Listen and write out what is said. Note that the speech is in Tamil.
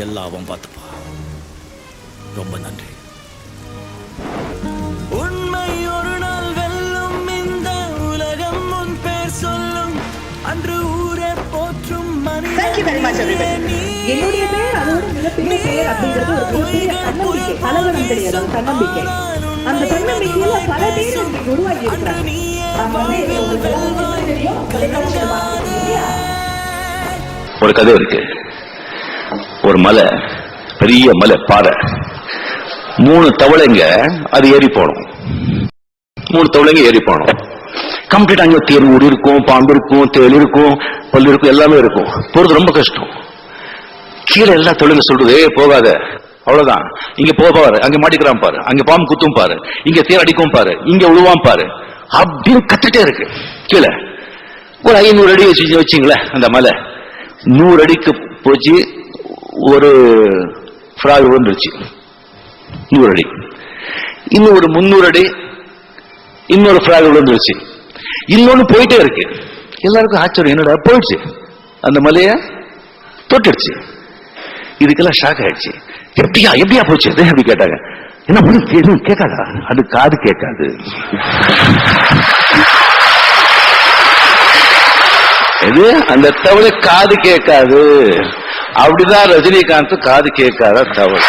எல்லாம் அவன் பார்த்துப்பா. ரொம்ப நன்றி. உண்மை ஒரு நாள் வெல்லும், இந்த உலகம் உன் பேர் சொல்லும், அன்று ஊரே போற்றும் என்னுடைய பேர் அதோட மிகப்பெரிய பெயர் அப்படிங்கிறது ஒரு மிகப்பெரிய தன்னம்பிக்கை, கலவரம் கிடையாது, தன்னம்பிக்கை. அந்த தன்னம்பிக்கையில பல பேர் உங்களுக்கு உருவாக்கி இருக்கிறாங்க. ஒரு கதை இருக்கு. ஒரு மலை, பெரிய மலை, பாறை, 3 தவளைங்க அது ஏறி போனோம். 3 தவளைங்க ஏறி போனோம். கம்ப்ளீட் அங்கே தேர்வூர் இருக்கும், பாம்பு இருக்கும், தேல் இருக்கும், பல்லு இருக்கும், எல்லாமே இருக்கும். போறது ரொம்ப கஷ்டம். கீழே எல்லா தொழில சொல்றது போகாத, அவ்வளவுதான், இங்க போவாரு, அங்க மாட்டிக்கிறான் பாரு, அங்க பாம்பு குத்தும் பாரு, இங்க தேர் அடிக்கும் பாரு, இங்க விழுவான் பாரு, அப்படின்னு கத்துட்டே இருக்கு. கீழே ஒரு 500 அடி வச்சுங்களேன். அந்த மலை 100 அடிக்கு போச்சு. ஒரு ஃப்ராக் விழுந்துருச்சு 100 அடி. இன்னும் ஒரு 300 அடி இன்னொரு ஃப்ராக் விழுந்துருச்சு. இன்னொன்னு போயிட்டே இருக்கு. எல்லாருக்கும் ஆச்சரியம், என்னடா போயிடுச்சு, அந்த மலைய தொட்டுடுச்சு. இதுக்கெல்லாம் ஷாக் ஆயிடுச்சு. எப்படியா போச்சு அப்படி கேட்டாங்க. என்ன எதுவும் கேட்காதா? அது காது கேட்காது. எது? அந்த தவளை காது கேட்காது. அப்படிதான் ரஜினிகாந்த் காது கேட்காத தவளை.